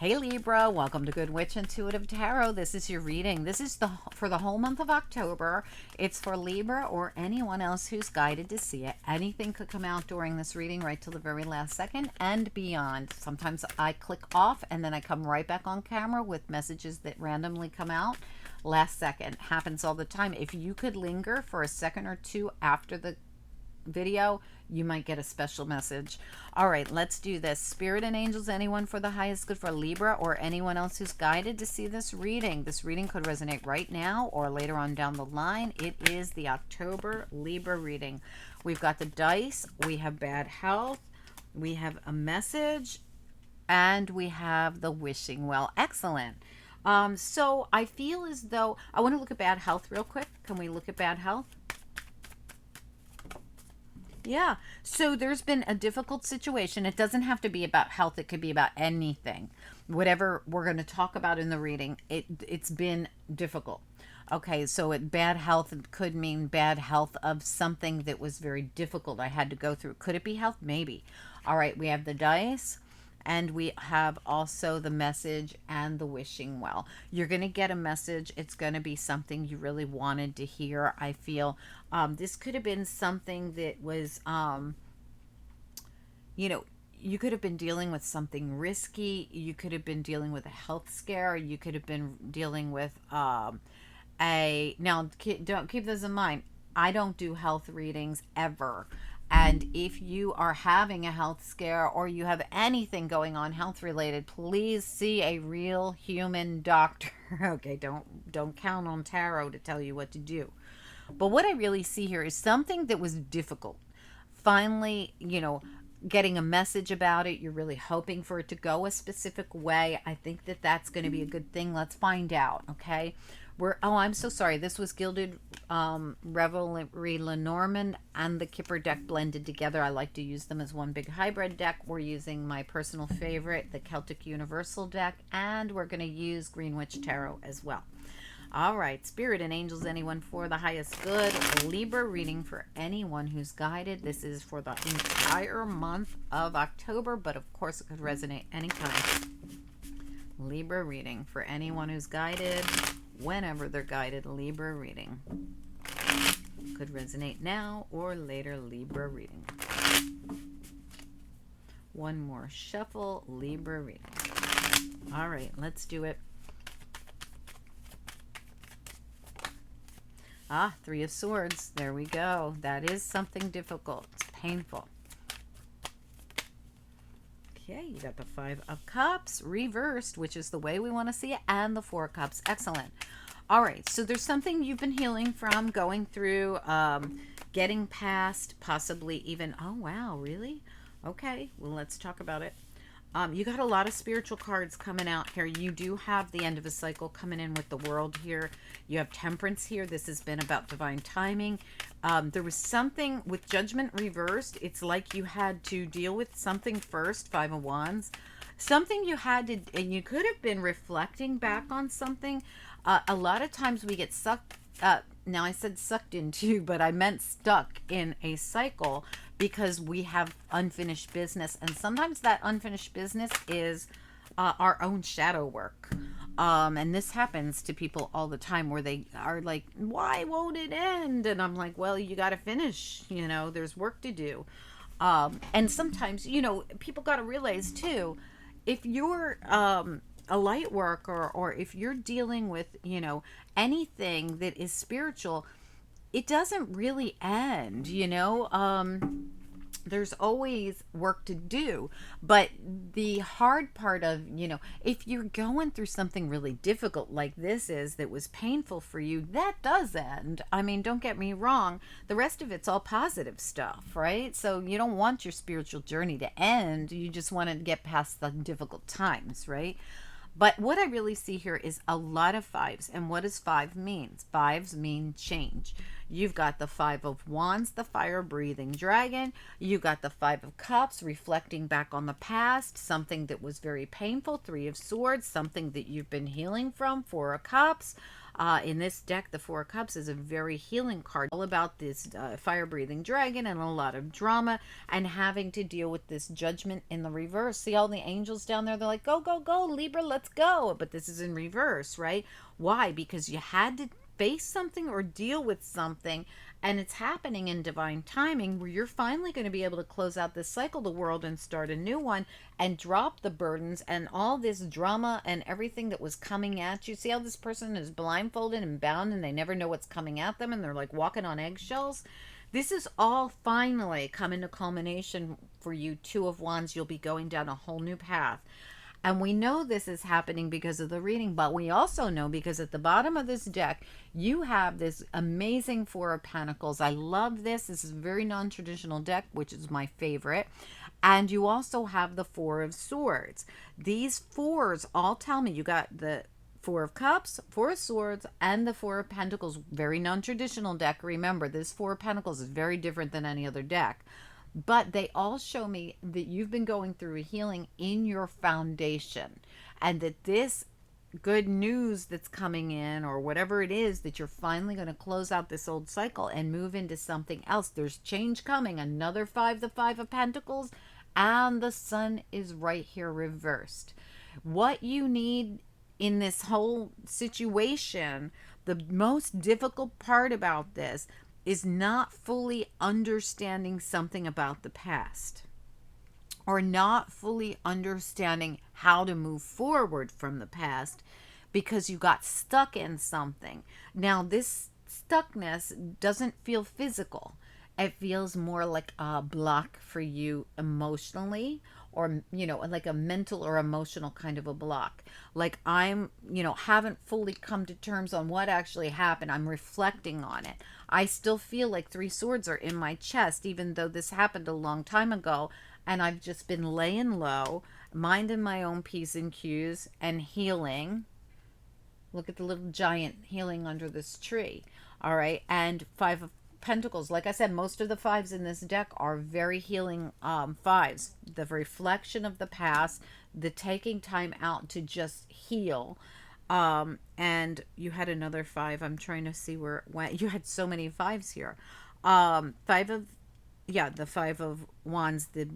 Hey Libra, welcome to Good Witch Intuitive Tarot. This is your reading. This is for the whole month of October. It's for Libra or anyone else who's guided to see it. Anything could come out during this reading right till the very last second and beyond. Sometimes I click off and then I come right back on camera with messages that randomly come out last second. Happens all the time. If you could linger for a second or two after the video, you might get a special message. All right, let's do this. Spirit and angels, anyone for the highest good for Libra or anyone else who's guided to see this reading. This reading could resonate right now or later on down the line. It is the October Libra reading. We've got the dice, we have bad health, we have a message, and we have the wishing well. Excellent. So I feel as though I want to look at bad health real quick. Can we look at bad health? Yeah. So there's been a difficult situation. It doesn't have to be about health. It could be about anything. Whatever we're going to talk about in the reading, it's been difficult. Okay, so bad health could mean bad health of something that was very difficult I had to go through. Could it be health? Maybe. All right, we have the dice. And we have also the message and the wishing well. You're going to get a message. It's going to be something you really wanted to hear. I feel this could have been something that was, you could have been dealing with something risky. You could have been dealing with a health scare. You could have been dealing with now, don't keep this in mind. I don't do health readings ever. And if you are having a health scare or you have anything going on health related, please see a real human doctor. Okay, don't count on tarot to tell you what to do. But what I really see here is something that was difficult. Finally, getting a message about it. You're really hoping for it to go a specific way. I think that that's going to be a good thing. Let's find out, okay? I'm so sorry. This was Gilded Revelry Lenormand and the Kipper deck blended together. I like to use them as one big hybrid deck. We're using my personal favorite, the Celtic Universal deck, and we're going to use Green Witch Tarot as well. All right, Spirit and angels, anyone for the highest good. Libra reading for anyone who's guided. This is for the entire month of October, but of course it could resonate anytime. Libra reading for anyone who's guided, whenever they're guided. Libra reading could resonate now or later. Libra reading. One more shuffle. Libra reading. All right, let's do it. Three of Swords. There we go. That is something difficult. It's painful. Okay, you got the Five of Cups reversed, which is the way we want to see it, and the Four of Cups. Excellent. All right, so there's something you've been healing from, going through, getting past, possibly even, oh, wow, really? Okay, well, let's talk about it. You got a lot of spiritual cards coming out here. You do have the end of a cycle coming in with the World here. You have Temperance here. This has been about divine timing. There was something with Judgment reversed. It's like you had to deal with something first, Five of Wands. Something you had to, and you could have been reflecting back on something. A lot of times we get sucked, now I said sucked into, but I meant stuck in a cycle because we have unfinished business. And sometimes that unfinished business is our own shadow work. And this happens to people all the time where they are like, why won't it end? And I'm like, well, you got to finish, there's work to do. And sometimes, people got to realize too, if you're a light worker or if you're dealing with, anything that is spiritual, it doesn't really end, there's always work to do. But the hard part of, if you're going through something really difficult like this is, that was painful for you, that does end. I mean, don't get me wrong. The rest of it's all positive stuff, right? So you don't want your spiritual journey to end. You just want to get past the difficult times, right? But what I really see here is a lot of fives. And what does five mean? Fives mean change. You've got the Five of Wands, the fire-breathing dragon. You got the Five of Cups, reflecting back on the past, something that was very painful. Three of Swords, something that you've been healing from. Four of Cups. In this deck, the Four of Cups is a very healing card, all about this fire-breathing dragon and a lot of drama and having to deal with this judgment in the reverse. See all the angels down there? They're like, go, go, go, Libra, let's go. But this is in reverse, right? Why? Because you had to face something or deal with something, and it's happening in divine timing where you're finally going to be able to close out this cycle of the world and start a new one and drop the burdens and all this drama and everything that was coming at you. See how this person is blindfolded and bound and they never know what's coming at them and they're like walking on eggshells? This is all finally coming to culmination for you. Two of Wands, you'll be going down a whole new path. And we know this is happening because of the reading, but we also know because at the bottom of this deck, you have this amazing Four of Pentacles. I love this. This is a very non-traditional deck, which is my favorite. And you also have the Four of Swords. These fours all tell me you got the Four of Cups, Four of Swords, and the Four of Pentacles. Very non-traditional deck. Remember, this Four of Pentacles is very different than any other deck. But they all show me that you've been going through a healing in your foundation, and that this good news that's coming in, or whatever it is, that you're finally going to close out this old cycle and move into something else. There's change coming. Another five, the Five of Pentacles, and the Sun is right here reversed. What you need in this whole situation, the most difficult part about this is not fully understanding something about the past, or not fully understanding how to move forward from the past because you got stuck in something. Now, this stuckness doesn't feel physical. It feels more like a block for you emotionally, or, like a mental or emotional kind of a block. Like I'm, haven't fully come to terms on what actually happened. I'm reflecting on it. I still feel like Three Swords are in my chest, even though this happened a long time ago. And I've just been laying low, minding my own P's and Q's and healing. Look at the little giant healing under this tree. All right. And Five of Pentacles. Like I said, most of the fives in this deck are very healing fives. The reflection of the past, the taking time out to just heal. And you had another five. I'm trying to see where it went. You had so many fives here. Five of, yeah, the Five of Wands, the,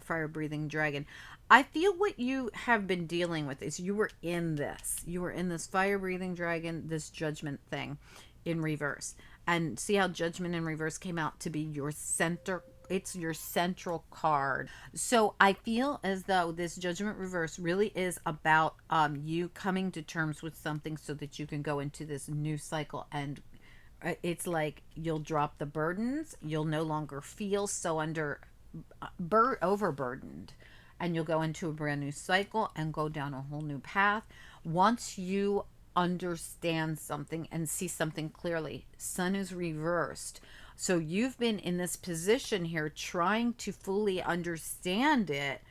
fire breathing dragon. I feel what you have been dealing with is you were in this. You were in this fire breathing dragon, this judgment thing in reverse. And see how judgment in reverse came out to be your center. It's your central card. So I feel as though this judgment reverse really is about you coming to terms with something so that you can go into this new cycle. And it's like you'll drop the burdens. You'll no longer feel so overburdened. And you'll go into a brand new cycle and go down a whole new path. Once you understand something and see something clearly, Sun is reversed. So you've been in this position here trying to fully understand it,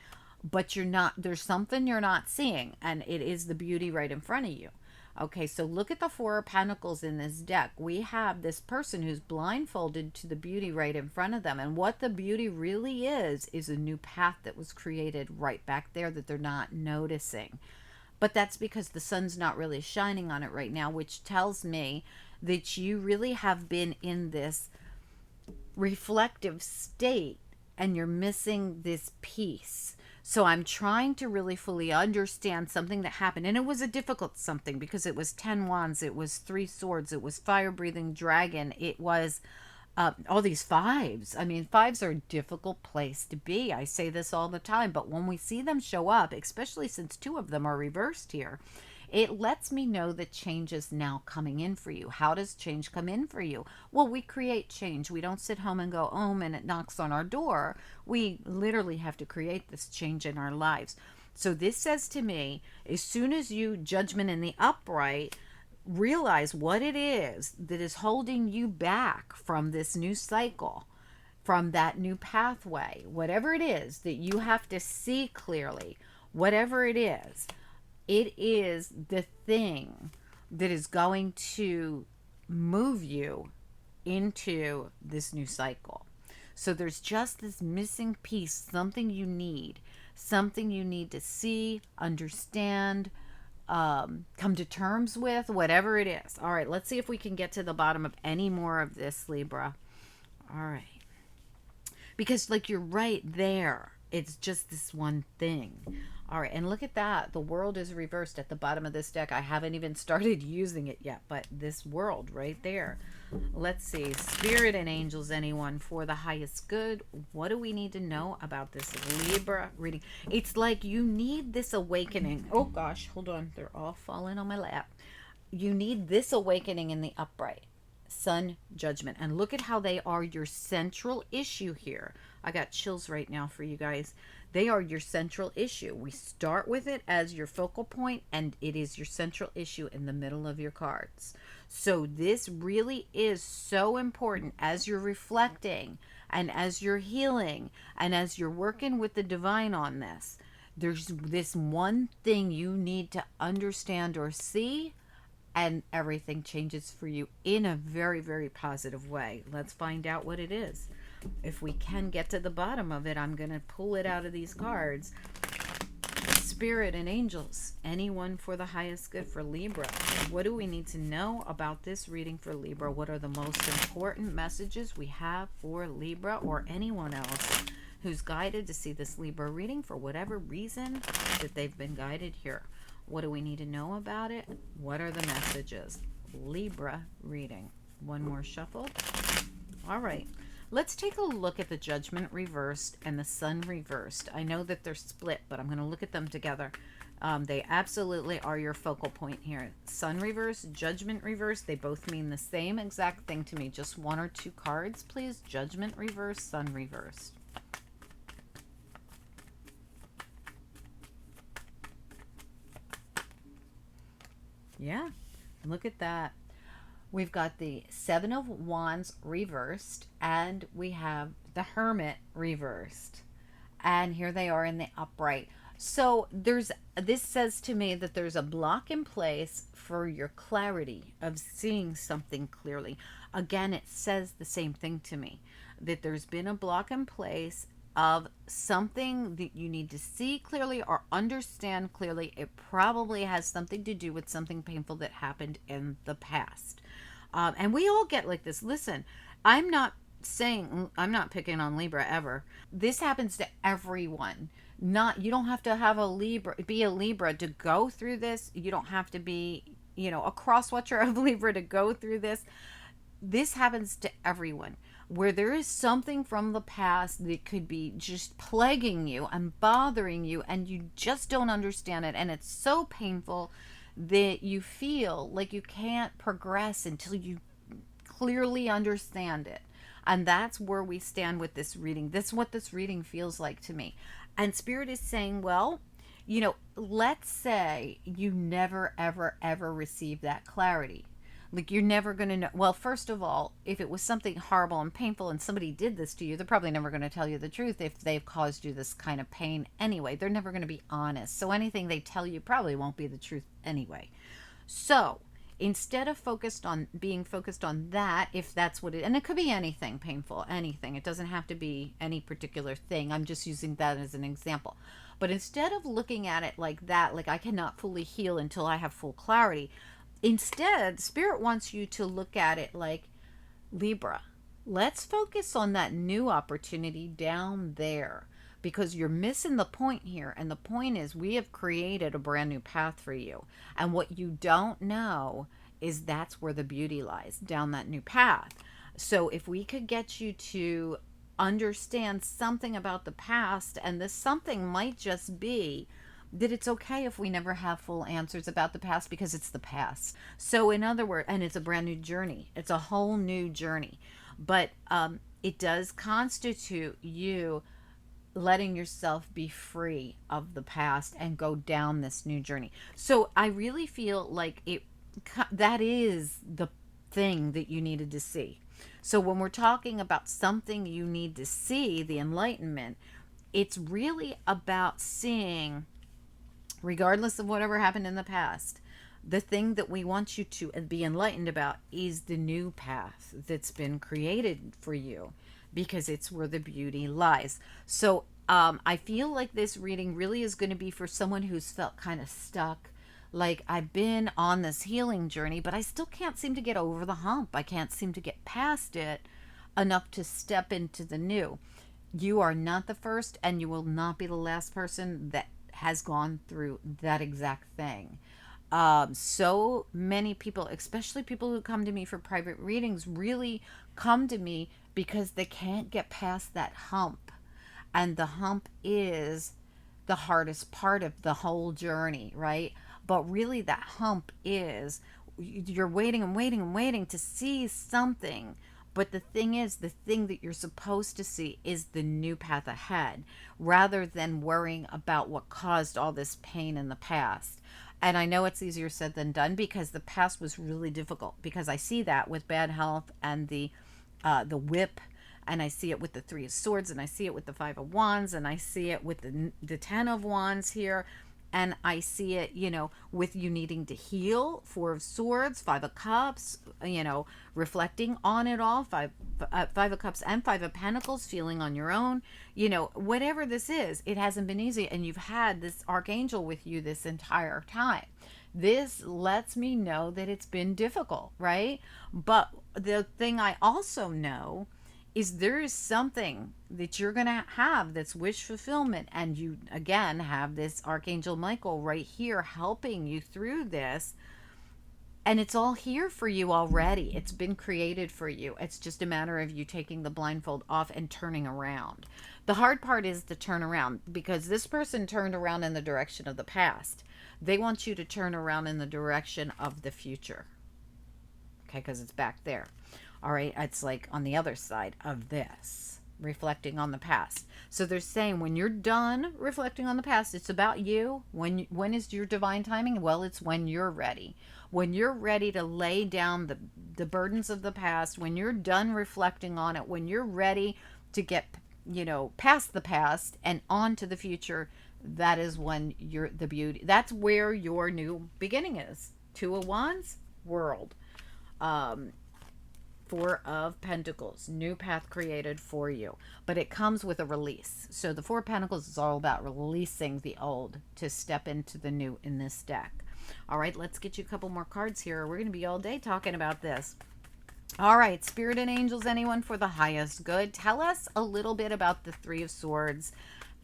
but you're not, there's something you're not seeing, and it is the beauty right in front of you. Okay, so look at the Four of Pentacles in this deck. We have this person who's blindfolded to the beauty right in front of them. And what the beauty really is a new path that was created right back there that they're not noticing. But that's because the sun's not really shining on it right now, which tells me that you really have been in this reflective state and you're missing this piece. So I'm trying to really fully understand something that happened. And it was a difficult something because it was 10 wands, it was 3 swords, it was fire-breathing dragon, it was all these fives. I mean, fives are a difficult place to be. I say this all the time, but when we see them show up, especially since 2 of them are reversed here, it lets me know that change is now coming in for you. How does change come in for you? Well, we create change. We don't sit home and go, oh, and it knocks on our door. We literally have to create this change in our lives. So this says to me, as soon as you, judgment in the upright, realize what it is that is holding you back from this new cycle, from that new pathway, whatever it is that you have to see clearly, whatever it is the thing that is going to move you into this new cycle. So there's just this missing piece, something you need to see, understand, come to terms with, whatever it is. All right, let's see if we can get to the bottom of any more of this, Libra. All right. Because, like, you're right there. It's just this one thing. All right, and look at that. The world is reversed at the bottom of this deck. I haven't even started using it yet, but this world right there. Let's see. Spirit and angels, anyone for the highest good. What do we need to know about this Libra reading? It's like you need this awakening. Oh, gosh. Hold on. They're all falling on my lap. You need this awakening in the upright. Sun, judgment. And look at how they are your central issue here. I got chills right now for you guys. They are your central issue. We start with it as your focal point, and it is your central issue in the middle of your cards. So this really is so important as you're reflecting and as you're healing and as you're working with the divine on this. There's this one thing you need to understand or see, and everything changes for you in a very, very positive way. Let's find out what it is. If we can get to the bottom of it, I'm going to pull it out of these cards. Spirit and angels, anyone for the highest good for Libra. What do we need to know about this reading for Libra? What are the most important messages we have for Libra or anyone else who's guided to see this Libra reading for whatever reason that they've been guided here? What do we need to know about it? What are the messages? Libra reading. One more shuffle. All right. Let's take a look at the Judgment reversed and the Sun reversed. I know that they're split, but I'm going to look at them together. They absolutely are your focal point here. Sun reversed, Judgment reversed. They both mean the same exact thing to me. Just one or two cards, please. Judgment reversed, Sun reversed. Yeah, look at that. We've got the Seven of Wands reversed, and we have the Hermit reversed. And here they are in the upright. So this says to me that there's a block in place for your clarity of seeing something clearly. Again, it says the same thing to me, that there's been a block in place of something that you need to see clearly or understand clearly. It probably has something to do with something painful that happened in the past. And we all get like this. Listen, I'm not picking on Libra ever. This happens to everyone. You don't have to be a Libra to go through this. You don't have to be, a cross watcher of Libra to go through this. This happens to everyone, where there is something from the past that could be just plaguing you and bothering you, and you just don't understand it, and it's so painful that you feel like you can't progress until you clearly understand it. And that's where we stand with this reading. This is what this reading feels like to me. And Spirit is saying, well, let's say you never, ever, ever receive that clarity. Like, you're never going to know. Well, first of all, if it was something horrible and painful and somebody did this to you, they're probably never going to tell you the truth if they've caused you this kind of pain anyway. They're never going to be honest. So anything they tell you probably won't be the truth anyway. So instead of being focused on that, if that's what and it could be anything painful, anything. It doesn't have to be any particular thing. I'm just using that as an example. But instead of looking at it like that, like I cannot fully heal until I have full clarity, instead, Spirit wants you to look at it like, Libra, let's focus on that new opportunity down there, because you're missing the point here. And the point is, we have created a brand new path for you. And what you don't know is that's where the beauty lies, down that new path. So if we could get you to understand something about the past, and this something might just be that it's okay if we never have full answers about the past, because it's the past. So in other words, and it's a brand new journey. It's a whole new journey. But it does constitute you letting yourself be free of the past and go down this new journey. So I really feel like that is the thing that you needed to see. So when we're talking about something you need to see, the enlightenment, it's really about seeing, regardless of whatever happened in the past, the thing that we want you to be enlightened about is the new path that's been created for you, because it's where the beauty lies. So I feel like this reading really is going to be for someone who's felt kind of stuck, like I've been on this healing journey, but I still can't seem to get over the hump. I can't seem to get past it enough to step into the new. You are not the first, and you will not be the last person that has gone through that exact thing. So many people, especially people who come to me for private readings, really come to me because they can't get past that hump. And the hump is the hardest part of the whole journey, right? But really, that hump is you're waiting and waiting and waiting to see something. But the thing is, the thing that you're supposed to see is the new path ahead rather than worrying about what caused all this pain in the past. And I know it's easier said than done because the past was really difficult, because I see that with bad health and the whip, and I see it with the Three of Swords, and I see it with the Five of Wands, and I see it with the Ten of Wands here, and I see it, with you needing to heal. Four of Swords, Five of Cups, reflecting on it all. Five of Cups and Five of Pentacles, feeling on your own. Whatever this is, it hasn't been easy, and you've had this archangel with you this entire time. This lets me know that it's been difficult, right? But the thing I also know is there is something that you're going to have that's wish fulfillment. And you, again, have this Archangel Michael right here helping you through this. And it's all here for you already. It's been created for you. It's just a matter of you taking the blindfold off and turning around. The hard part is the turn around, because this person turned around in the direction of the past. They want you to turn around in the direction of the future. Okay, because it's back there. All right, it's like on the other side of this, reflecting on the past. So they're saying when you're done reflecting on the past, it's about you. When is your divine timing? Well, it's when you're ready. When you're ready to lay down the burdens of the past, when you're done reflecting on it, when you're ready to get, past the past and on to the future, that is when you're the beauty. That's where your new beginning is. Two of Wands, world. Four of Pentacles, new path created for you. But it comes with a release. So the Four of Pentacles is all about releasing the old to step into the new in this deck. All right, let's get you a couple more cards here. We're going to be all day talking about this. All right, Spirit and Angels, anyone for the highest good, tell us a little bit about the Three of Swords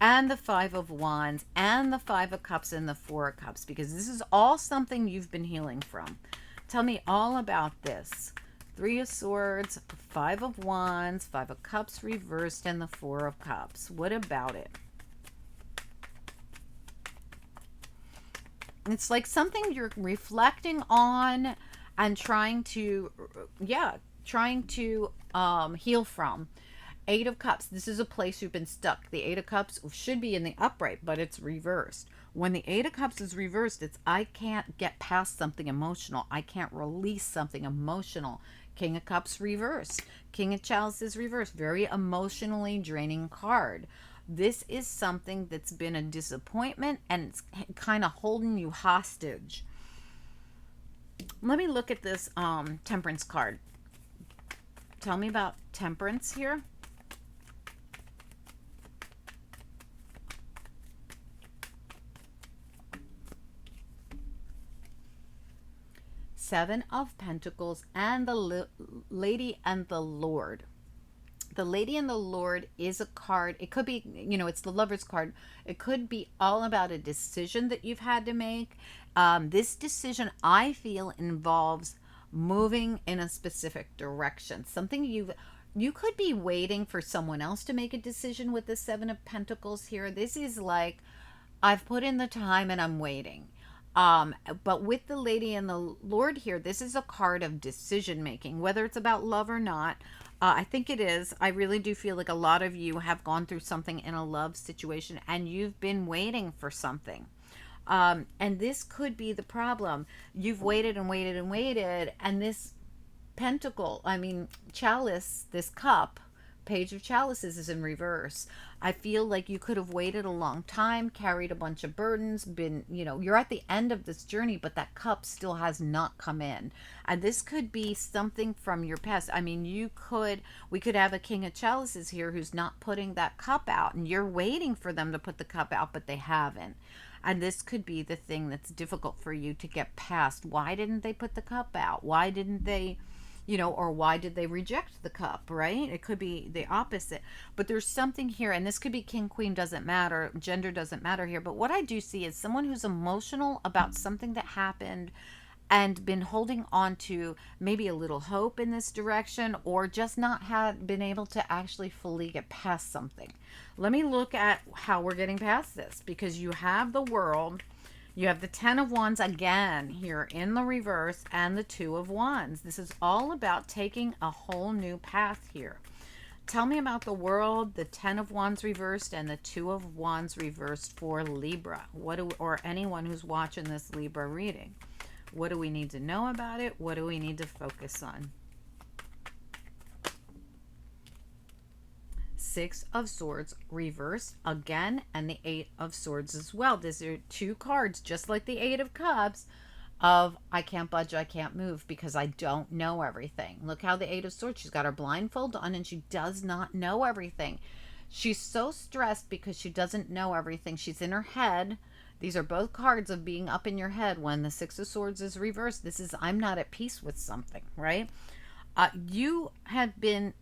and the Five of Wands and the Five of Cups and the Four of Cups, because this is all something you've been healing from. Tell me all about this. Three of Swords, Five of Wands, Five of Cups reversed, and the Four of Cups. What about it? It's like something you're reflecting on and trying to heal from. Eight of Cups. This is a place you've been stuck. The Eight of Cups should be in the upright, but it's reversed. When the Eight of Cups is reversed, it's I can't get past something emotional. I can't release something emotional. King of Cups reversed. King of Chalices reversed. Very emotionally draining card. This is something that's been a disappointment, and it's kind of holding you hostage. Let me look at this Temperance card. Tell me about Temperance here. Seven of Pentacles and the Lady and the Lord. The Lady and the Lord is a card. It could be, it's the Lover's card. It could be all about a decision that you've had to make. This decision, I feel, involves moving in a specific direction. Something you could be waiting for someone else to make a decision with the Seven of Pentacles here. This is like, I've put in the time and I'm waiting. But with the Lady and the Lord here, this is a card of decision making, whether it's about love or not. I think it is. I really do feel like a lot of you have gone through something in a love situation and you've been waiting for something. And this could be the problem. You've waited and waited and waited, and this chalice, this cup, Page of Chalices is in reverse. I feel like you could have waited a long time, carried a bunch of burdens, been, you're at the end of this journey, but that cup still has not come in. And this could be something from your past. We could have a King of Chalices here who's not putting that cup out, and you're waiting for them to put the cup out, but they haven't. And this could be the thing that's difficult for you to get past. Why didn't they put the cup out? Why didn't they, or why did they reject the cup, right? It could be the opposite. But there's something here, and this could be king, queen, doesn't matter. Gender doesn't matter here. But what I do see is someone who's emotional about something that happened and been holding on to maybe a little hope in this direction, or just not had been able to actually fully get past something. Let me look at how we're getting past this, because you have the World, you have the 10 of Wands again here in the reverse, and the 2 of Wands. This is all about taking a whole new path here. Tell me about the World, the 10 of Wands reversed, and the 2 of Wands reversed for Libra. Or anyone who's watching this Libra reading. What do we need to know about it? What do we need to focus on? 6 of Swords reversed again, and the 8 of Swords as well. These are 2 cards, just like the 8 of Cups, of I can't budge, I can't move because I don't know everything. Look how the 8 of Swords, she's got her blindfold on and she does not know everything. She's so stressed because she doesn't know everything. She's in her head. These are both cards of being up in your head. When the 6 of Swords is reversed, this is I'm not at peace with something, right? You have been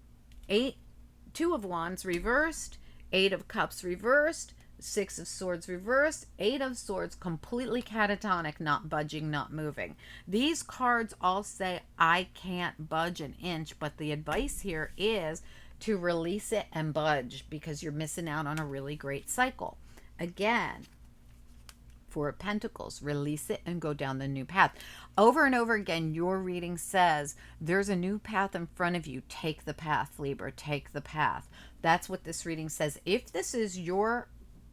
2 of Wands reversed, 8 of Cups reversed, 6 of Swords reversed, 8 of Swords completely catatonic, not budging, not moving. These cards all say I can't budge an inch, but the advice here is to release it and budge, because you're missing out on a really great cycle. Again, 4 of Pentacles, release it and go down the new path. Over and over again, your reading says there's a new path in front of you. Take the path, Libra, take the path. That's what this reading says. If this is your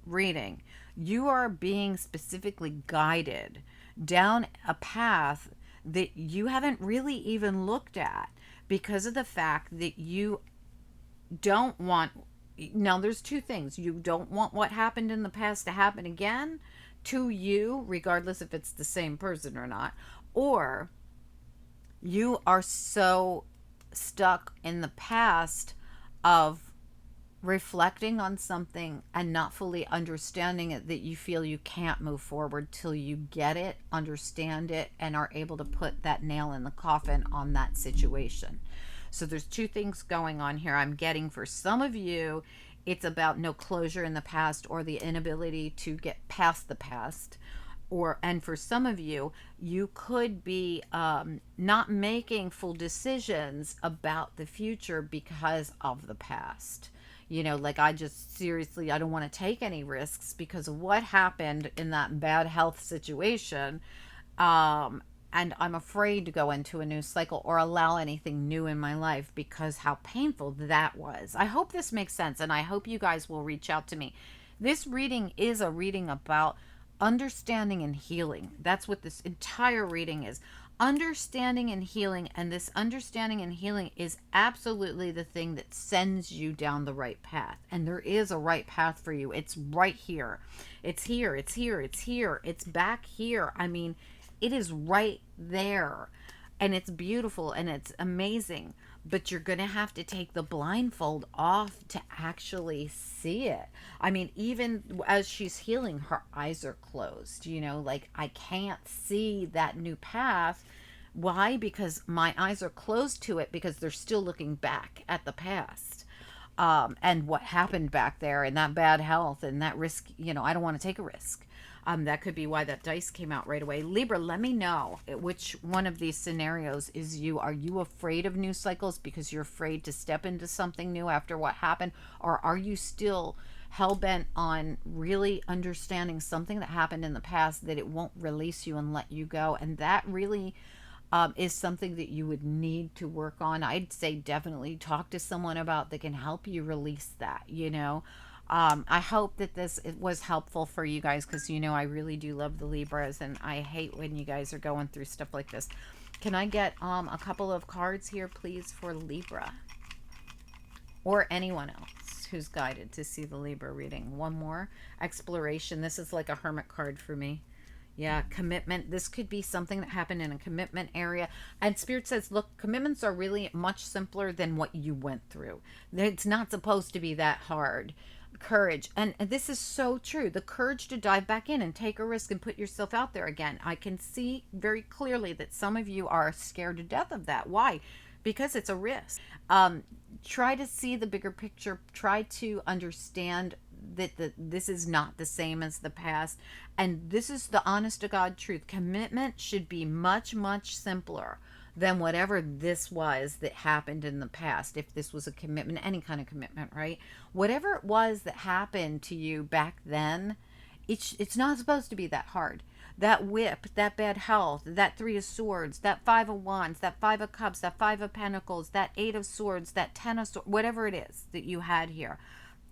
reading, you are being specifically guided down a path that you haven't really even looked at, because of the fact that you don't want, now there's 2 things. You don't want what happened in the past to happen again to you, regardless if it's the same person or not, or you are so stuck in the past of reflecting on something and not fully understanding it that you feel you can't move forward till you get it, understand it, and are able to put that nail in the coffin on that situation. So there's 2 things going on here. I'm getting for some of you, it's about no closure in the past or the inability to get past the past. And for some of you, you could be not making full decisions about the future because of the past. Like I don't want to take any risks because of what happened in that bad health situation. And I'm afraid to go into a new cycle or allow anything new in my life because how painful that was. I hope this makes sense, and I hope you guys will reach out to me. This reading is a reading about understanding and healing. That's what this entire reading is. Understanding and healing, and this understanding and healing is absolutely the thing that sends you down the right path. And there is a right path for you. It's right here. It's here. It's here. It's here. It's back here. I mean, it is right there, and it's beautiful and it's amazing, but you're going to have to take the blindfold off to actually see it. I mean, even as she's healing, her eyes are closed, like I can't see that new path. Why? Because my eyes are closed to it, because they're still looking back at the past. And what happened back there, and that bad health and that risk, I don't want to take a risk. That could be why that dice came out right away. Libra, let me know which one of these scenarios is you. Are you afraid of new cycles because you're afraid to step into something new after what happened? Or are you still hell-bent on really understanding something that happened in the past, that it won't release you and let you go? And that really is something that you would need to work on. I'd say definitely talk to someone about that can help you release that, I hope that it was helpful for you guys, because I really do love the Libras, and I hate when you guys are going through stuff like this. Can I get a couple of cards here, please, for Libra? Or anyone else who's guided to see the Libra reading. One more. Exploration. This is like a hermit card for me. Yeah, commitment. This could be something that happened in a commitment area. And Spirit says, look, commitments are really much simpler than what you went through. It's not supposed to be that hard. Courage. And this is so true. The courage to dive back in and take a risk and put yourself out there again. I can see very clearly that some of you are scared to death of that. Why? Because it's a risk. Try to see the bigger picture. Try to understand that this is not the same as the past. And this is the honest to God truth. Commitment should be much, much simpler than whatever this was that happened in the past. If this was a commitment, any kind of commitment, right? Whatever it was that happened to you back then, it's not supposed to be that hard. That whip, that bad health, that three of swords, that five of wands, that five of cups, that five of pentacles, that eight of swords, that 10 of swords, whatever it is that you had here,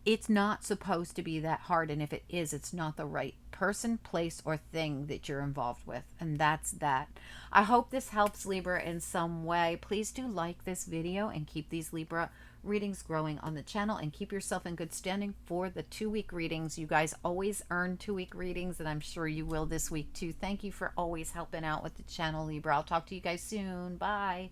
it's not supposed to be that hard. And if it is, it's not the right person, place, or thing that you're involved with. And that's that. I hope this helps, Libra, in some way. Please do like this video and keep these Libra readings growing on the channel, and keep yourself in good standing for the 2-week readings. You guys always earn 2-week readings, and I'm sure you will this week too. Thank you for always helping out with the channel, Libra. I'll talk to you guys soon. Bye.